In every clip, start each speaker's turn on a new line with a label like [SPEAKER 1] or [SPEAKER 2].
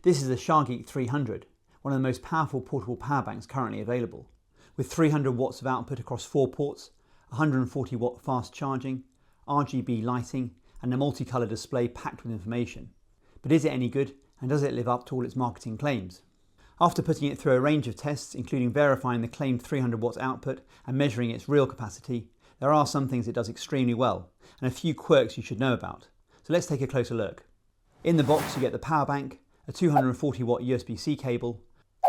[SPEAKER 1] This is the Shargeek 300, one of the most powerful portable power banks currently available, with 300 watts of output across 4 ports, 140 watt fast charging, RGB lighting, and a multicolour display packed with information. But is it any good, and does it live up to all its marketing claims? After putting it through a range of tests, including verifying the claimed 300 watts output and measuring its real capacity, there are some things it does extremely well, and a few quirks you should know about. So let's take a closer look. In the box you get the power bank, a 240 watt USB-C cable,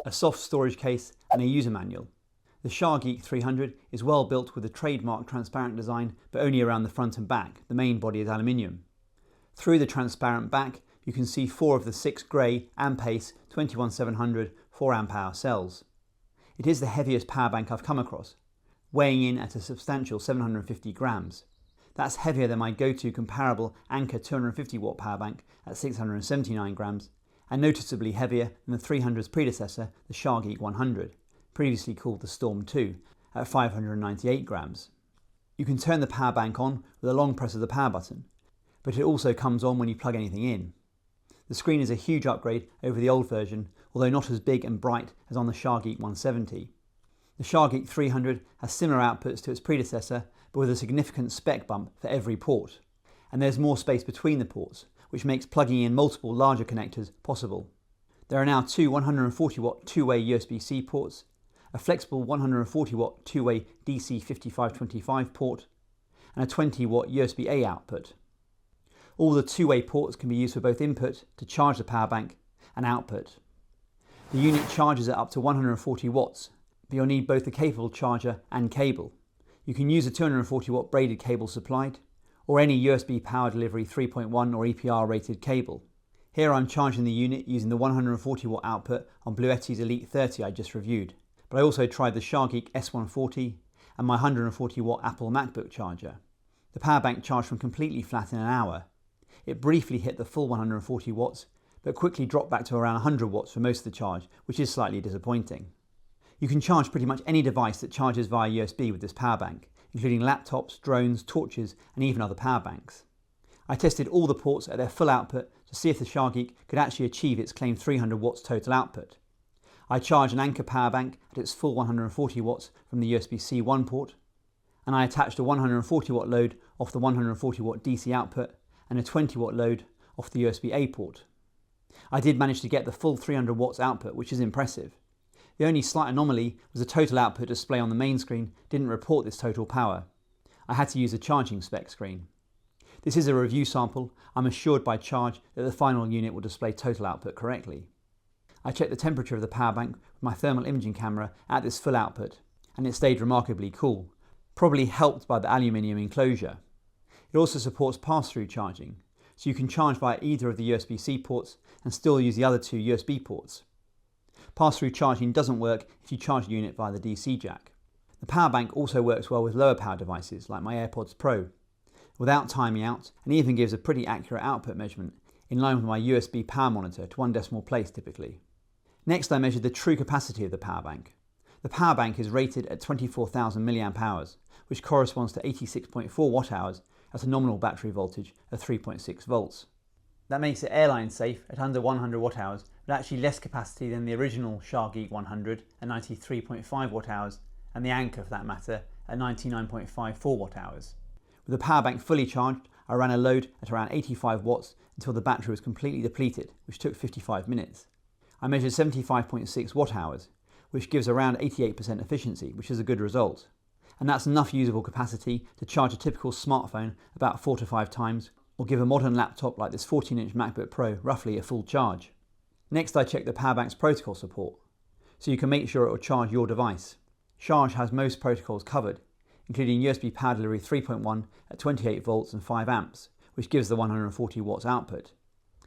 [SPEAKER 1] a soft storage case, and a user manual. The Shargeek 300 is well built with a trademark transparent design, but only around the front and back. The main body is aluminium. Through the transparent back, you can see 4 of the 6 grey AMPACE 21700 4Ah cells. It is the heaviest power bank I've come across, weighing in at a substantial 750 grams. That's heavier than my go-to comparable Anker 250 watt power bank at 679 grams, and noticeably heavier than the 300's predecessor, the Shargeek 100, previously called the Storm 2, at 598 grams. You can turn the power bank on with a long press of the power button, but it also comes on when you plug anything in. The screen is a huge upgrade over the old version, although not as big and bright as on the Shargeek 170. The Shargeek 300 has similar outputs to its predecessor, but with a significant spec bump for every port. And there's more space between the ports, which makes plugging in multiple larger connectors possible. There are now 2 140 watt two-way USB-C ports, a flexible 140 watt two-way DC 5525 port, and a 20 watt USB-A output. All the two-way ports can be used for both input to charge the power bank and output. The unit charges at up to 140 watts, but you'll need both the capable charger and cable. You can use a 240 watt braided cable supplied, or any USB Power Delivery 3.1 or EPR rated cable. Here I'm charging the unit using the 140 watt output on Bluetti's Elite 30 I just reviewed, but I also tried the Shargeek S140 and my 140 watt Apple MacBook charger. The power bank charged from completely flat in an hour. It briefly hit the full 140 watts, but quickly dropped back to around 100 watts for most of the charge, which is slightly disappointing. You can charge pretty much any device that charges via USB with this power bank, including laptops, drones, torches, and even other power banks. I tested all the ports at their full output to see if the Shargeek could actually achieve its claimed 300 watts total output. I charged an Anker power bank at its full 140 watts from the USB-C 1 port, and I attached a 140 watt load off the 140 watt DC output and a 20 watt load off the USB-A port. I did manage to get the full 300 watts output, which is impressive. The only slight anomaly was the total output display on the main screen didn't report this total power. I had to use a charging spec screen. This is a review sample. I'm assured by Charge that the final unit will display total output correctly. I checked the temperature of the power bank with my thermal imaging camera at this full output, and it stayed remarkably cool, probably helped by the aluminium enclosure. It also supports pass-through charging, so you can charge via either of the USB-C ports and still use the other 2 USB ports. Pass-through charging doesn't work if you charge the unit via the DC jack. The power bank also works well with lower power devices like my AirPods Pro, without timing out, and even gives a pretty accurate output measurement, in line with my USB power monitor to 1 decimal place typically. Next I measured the true capacity of the power bank. The power bank is rated at 24,000 mAh, which corresponds to 86.4 watt hours at a nominal battery voltage of 3.6 volts. That makes it airline safe at under 100 watt hours, but actually less capacity than the original Shargeek 100 at 93.5 watt hours, and the Anker for that matter at 99.54 watt hours. With the power bank fully charged, I ran a load at around 85 watts until the battery was completely depleted, which took 55 minutes. I measured 75.6 watt hours, which gives around 88% efficiency, which is a good result. And that's enough usable capacity to charge a typical smartphone about 4 to 5 times, or give a modern laptop like this 14-inch MacBook Pro roughly a full charge. Next I checked the power bank's protocol support, so you can make sure it will charge your device. Sharge has most protocols covered, including USB Power Delivery 3.1 at 28 volts and 5 amps, which gives the 140 watts output.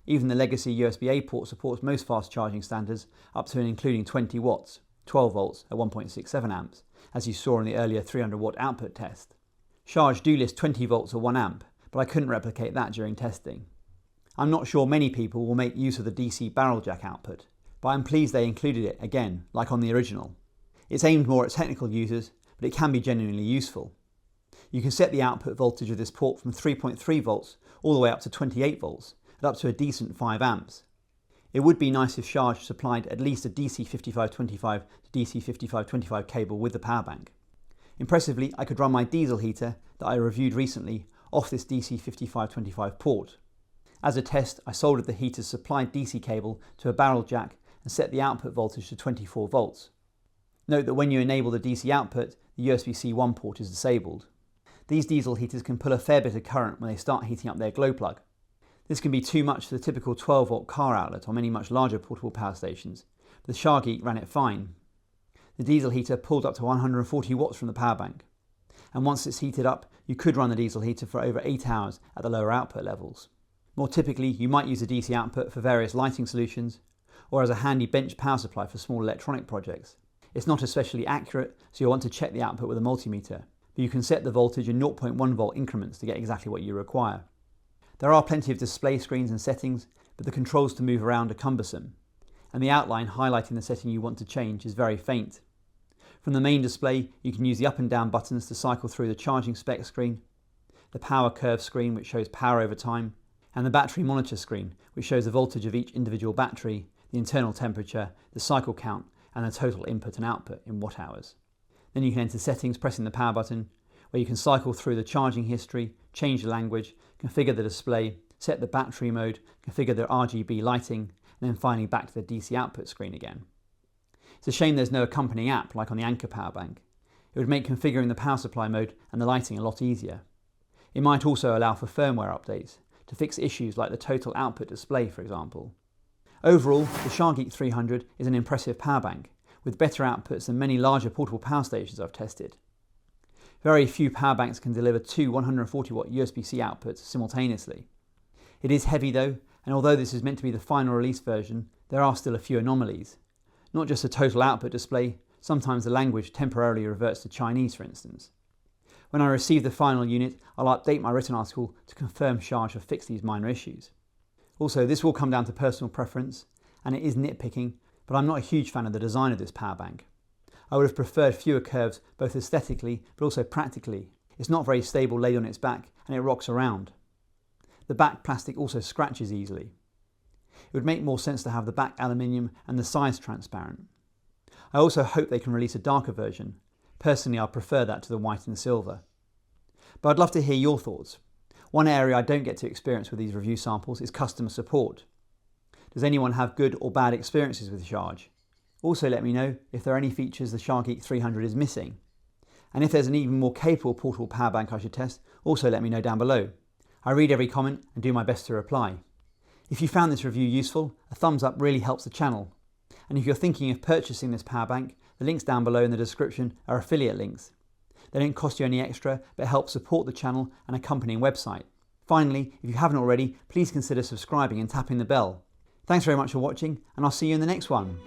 [SPEAKER 1] Even the legacy USB-A port supports most fast charging standards up to and including 20 watts, 12 volts at 1.67 amps, as you saw in the earlier 300 watt output test. Sharge do list 20 volts or 1 amp, but I couldn't replicate that during testing. I'm not sure many people will make use of the DC barrel jack output, but I'm pleased they included it again, like on the original. It's aimed more at technical users, but it can be genuinely useful. You can set the output voltage of this port from 3.3 volts all the way up to 28 volts, and up to a decent 5 amps. It would be nice if Sharge supplied at least a DC 5525 to DC 5525 cable with the power bank. Impressively, I could run my diesel heater that I reviewed recently off this DC 5525 port. As a test, I soldered the heater's supplied DC cable to a barrel jack and set the output voltage to 24 volts. Note that when you enable the DC output, the USB-C 1 port is disabled. These diesel heaters can pull a fair bit of current when they start heating up their glow plug. This can be too much for the typical 12-volt car outlet on many much larger portable power stations, but the Shargeek ran it fine. The diesel heater pulled up to 140 watts from the power bank, and once it's heated up, you could run the diesel heater for over 8 hours at the lower output levels. More typically, you might use a DC output for various lighting solutions, or as a handy bench power supply for small electronic projects. It's not especially accurate, so you'll want to check the output with a multimeter, but you can set the voltage in 0.1 volt increments to get exactly what you require. There are plenty of display screens and settings, but the controls to move around are cumbersome, and the outline highlighting the setting you want to change is very faint. From the main display, you can use the up and down buttons to cycle through the charging spec screen, the power curve screen which shows power over time, and the battery monitor screen which shows the voltage of each individual battery, the internal temperature, the cycle count, and the total input and output in watt hours. Then you can enter settings pressing the power button, where you can cycle through the charging history, change the language, configure the display, set the battery mode, configure the RGB lighting, and then finally back to the DC output screen again. It's a shame there's no accompanying app like on the Anker power bank. It would make configuring the power supply mode and the lighting a lot easier. It might also allow for firmware updates to fix issues like the total output display, for example. Overall, the Shargeek 300 is an impressive power bank, with better outputs than many larger portable power stations I've tested. Very few power banks can deliver two 140 watt USB-C outputs simultaneously. It is heavy though, and although this is meant to be the final release version, there are still a few anomalies. Not just the total output display, sometimes the language temporarily reverts to Chinese, for instance. When I receive the final unit, I'll update my written article to confirm Sharge have fixed these minor issues. Also, this will come down to personal preference, and it is nitpicking, but I'm not a huge fan of the design of this power bank. I would have preferred fewer curves, both aesthetically but also practically. It's not very stable laid on its back, and it rocks around. The back plastic also scratches easily. It would make more sense to have the back aluminium and the sides transparent. I also hope they can release a darker version. Personally, I prefer that to the white and silver. But I'd love to hear your thoughts. One area I don't get to experience with these review samples is customer support. Does anyone have good or bad experiences with Sharge? Also let me know if there are any features the Shargeek 300 is missing. And if there's an even more capable portable power bank I should test, also let me know down below. I read every comment and do my best to reply. If you found this review useful, a thumbs up really helps the channel. And if you're thinking of purchasing this power bank, the links down below in the description are affiliate links. They don't cost you any extra, but help support the channel and accompanying website. Finally, if you haven't already, please consider subscribing and tapping the bell. Thanks very much for watching, and I'll see you in the next one.